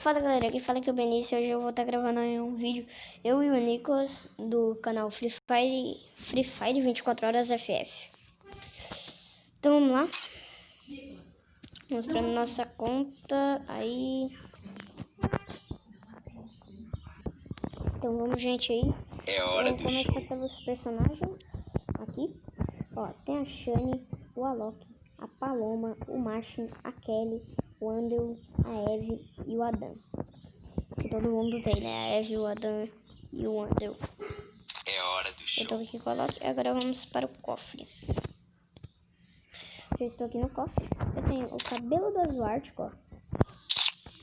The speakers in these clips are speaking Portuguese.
Fala galera, aqui fala que é o Benício. Hoje eu vou estar gravando um vídeo, eu e o Nicolas, do canal Free Fire 24 horas FF. Então vamos lá, mostrando nossa conta aí. Então vamos, gente, aí. É hora do show. Vamos começar pelos personagens aqui. Ó, tem a Shani, o Alok, a Paloma, o Martin, a Kelly, o Andrew, a Eve e o Adam. Que todo mundo tem, né? A Eve, o Adam e o Andrew. É hora do show. Eu tô aqui com o Alok. Agora vamos para o cofre. Já estou aqui no cofre. Eu tenho o cabelo do azul ártico, ó.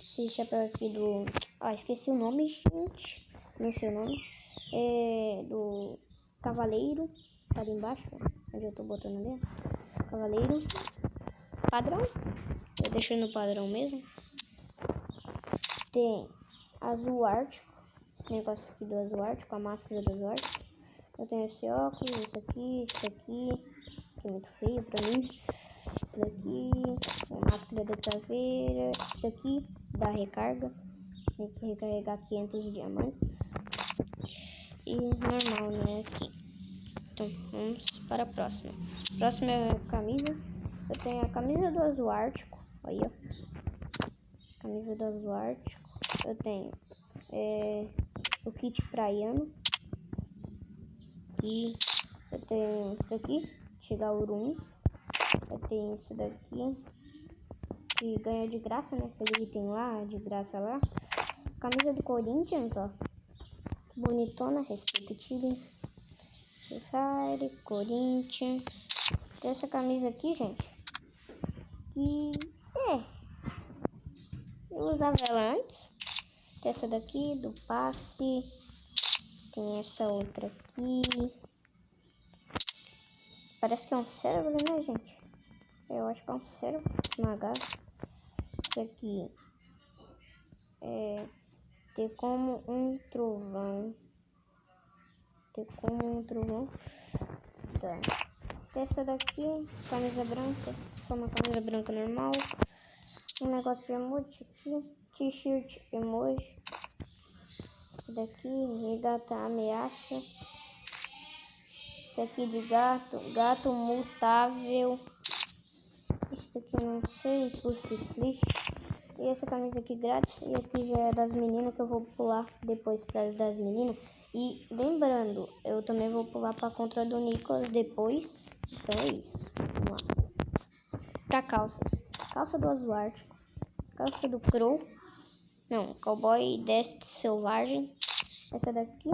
Esse chapéu aqui do... esqueci o nome, gente. Não sei o nome. É do Cavaleiro. Tá ali embaixo, ó, onde eu tô botando ali. Cavaleiro. Padrão. Eu deixo no padrão mesmo. Tem azul ártico. Esse negócio aqui do azul ártico. A máscara do azul ártico. Eu tenho esse óculos, esse aqui. Que é muito feio pra mim. Esse daqui. A máscara da caveira. Esse daqui da recarga. Tem que recarregar 500 diamantes. E normal, né? Aqui. Então, vamos para a próxima. A próxima é a camisa. Eu tenho a camisa do azul ártico. Aí, ó. Camisa do azul ártico. Eu tenho o kit praiano. E eu tenho isso daqui, chegar ouro 1. Eu tenho isso daqui, que ganha de graça, né? Aquele item lá, de graça lá. Camisa do Corinthians, ó. Bonitona, respeito o time. Fire, Corinthians. Tem essa camisa aqui, gente. Que eu usava ela antes. Tem essa daqui, do passe. Tem essa outra aqui. Parece que é um cérebro, né, gente? Eu acho que é um cérebro esmagado. Isso aqui é ter como um trovão. Tá. Tem essa daqui, camisa branca. Só uma camisa branca normal. Um negócio de emoji aqui. T-shirt emoji. Esse daqui, regata ameaça. Esse aqui de gato mutável. Esse aqui não sei, Pussy. E essa camisa aqui grátis. E aqui já é das meninas, que eu vou pular depois para as das meninas. E lembrando, eu também vou pular para contra do Nicolas depois. Então é isso. Vamos lá. Para calças. Calça do azul ártico. Calça do Crow. Não, Cowboy Deste Selvagem. Essa daqui.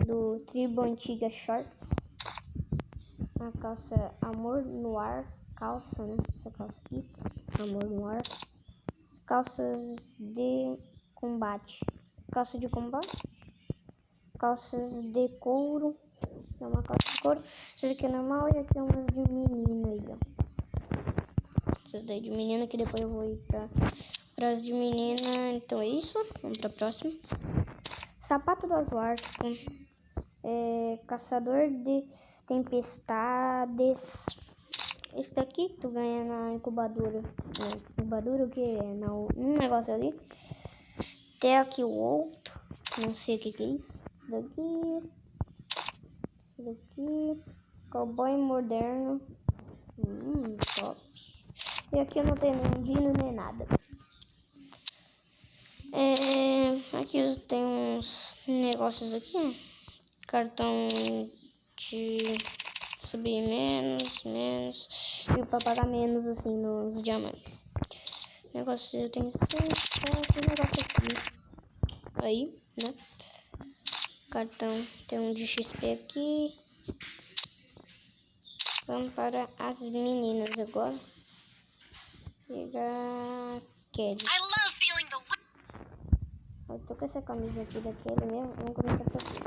Do Tribo Antiga Shorts. A calça Amor Noir. Calça, né? Essa calça aqui. Amor Noir. Calças de combate. Calça de combate. Calças de couro. É uma calça de couro. Essa daqui é normal e aqui é umas de menina aí, ó. Essas daí de menina que depois eu vou ir para as de menina. Então é isso. Vamos para a próxima. Sapato do azul ártico. Caçador de tempestades. Esse daqui que tu ganha na incubadora. Incubadora o que é? Um negócio ali. Tem aqui o outro. Não sei o que é isso. Esse daqui. Cowboy moderno. Top. E aqui eu não tenho nem dino nem nada. Aqui eu tenho uns negócios aqui. Cartão de subir menos. E para pagar menos assim nos diamantes. Negócio, eu tenho esse negócio aqui. Aí, né? Cartão, tem um de XP aqui. Vamos para as meninas agora. Pegar Kelly. Eu tô com essa camisa aqui da Kelly mesmo. Vamos começar por aqui.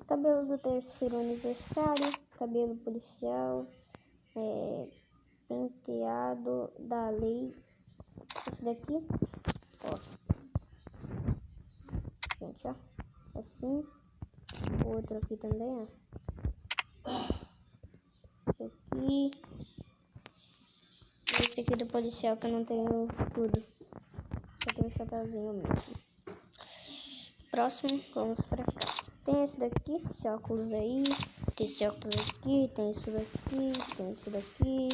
Cabelo do terceiro aniversário. Cabelo policial. Penteado da lei. Esse daqui. Ó. Gente, ó. Assim. O outro aqui também, ó. Esse aqui. Esse aqui do policial que eu não tenho tudo. Só tenho chapeuzinho mesmo. Próximo, vamos pra cá. Tem esse daqui, esse óculos aí. Tem esse óculos aqui, tem isso daqui, tem isso daqui.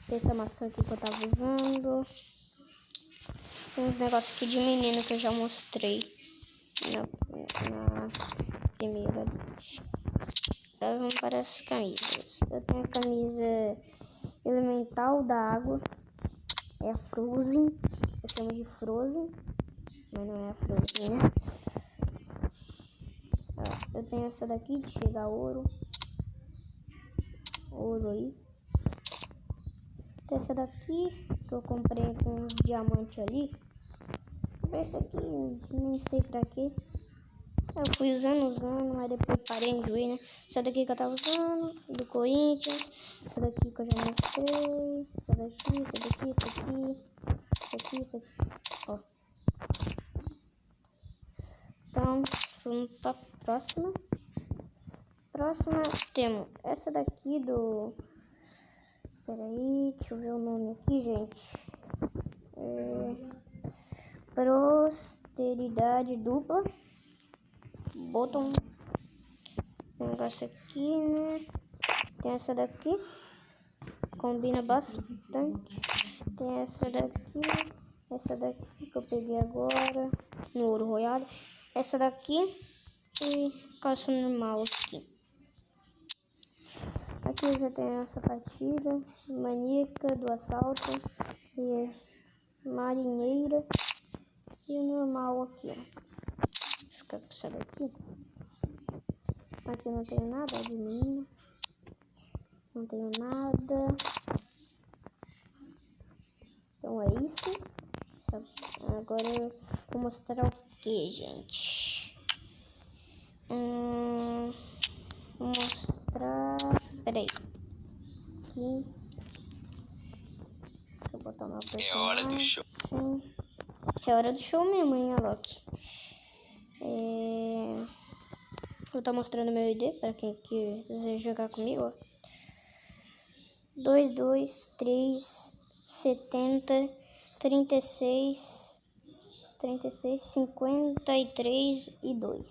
Tem essa máscara aqui que eu tava usando. Tem uns negócios aqui de menino que eu já mostrei na primeira. Agora vamos para as camisas. Eu tenho a camisa elemental da água. É a Frozen. Eu chamo de Frozen, mas não é a Frozen, né? Ó, eu tenho essa daqui de chegar ouro. Ouro aí. Tem essa daqui que eu comprei com uns diamantes ali. Esse aqui nem sei pra quê. Eu fui usando, mas depois parei, enjoei, né? Essa daqui que eu tava usando, do Corinthians. Essa daqui que eu já mostrei. Essa daqui. Essa aqui. Ó. Então, vamos pra próxima. Próxima temos essa daqui do... Peraí, deixa eu ver o nome aqui, gente. Prosperidade dupla. Bottom. Tem um negócio aqui, né? Tem essa daqui. Combina bastante. Tem essa daqui. Essa daqui que eu peguei agora. No Ouro Royale. Essa daqui. E calça normal aqui. Aqui eu já tenho a sapatilha. Maníaca do assalto. E marinheira. E o normal aqui, ó. Vou ficar com essa daqui. Aqui não tenho nada de menina. Não tenho nada. Então é isso. Agora eu vou mostrar o que, gente? Vou mostrar... Peraí. Aqui. Deixa eu botar uma personagem. É hora do show. É hora do show mesmo, hein, Alok? Vou estar mostrando meu ID para quem quiser jogar comigo, ó. 223 70 36 53 e 2.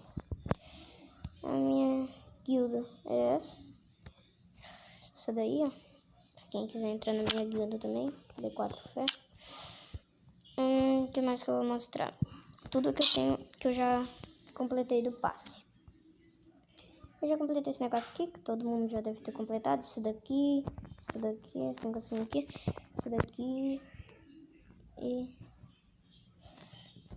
A minha guilda é essa. Essa daí, ó. Pra quem quiser entrar na minha guilda também. D4 Fé. O que mais que eu vou mostrar? Tudo que eu tenho, que eu já completei do passe. Eu já completei esse negócio aqui, que todo mundo já deve ter completado. Esse daqui, esse negocinho aqui, esse daqui. E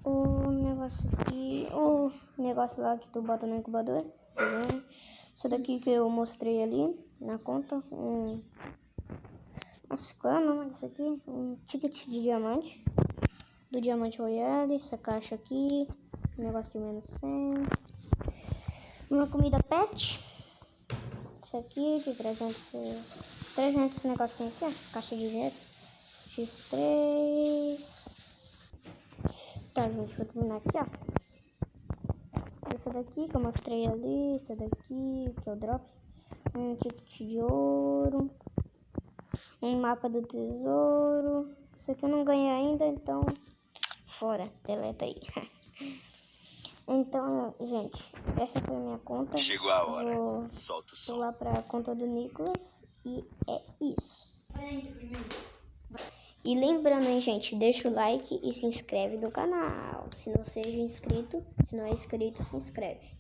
o negócio aqui, o negócio lá que tu bota no incubador. Esse daqui que eu mostrei ali na conta. Nossa, qual é o nome disso aqui? Um ticket de diamante. Do Diamante Royale. Essa caixa aqui. Um negócio de menos 100. Uma comida pet. Isso aqui de 300 negocinho aqui, ó. Caixa de dinheiro. X3. Tá, gente, vou terminar aqui, ó. Essa daqui que eu mostrei ali. Essa daqui que é o drop. Um ticket de ouro. Um mapa do tesouro. Isso aqui eu não ganhei ainda, então fora, deleta aí. Então, gente, essa foi a minha conta. Chegou a hora. Vou Solta o som. pular pra conta do Nicolas. E é isso. E lembrando, hein, gente, deixa o like e se inscreve no canal. Se não seja inscrito, se não é inscrito, se inscreve.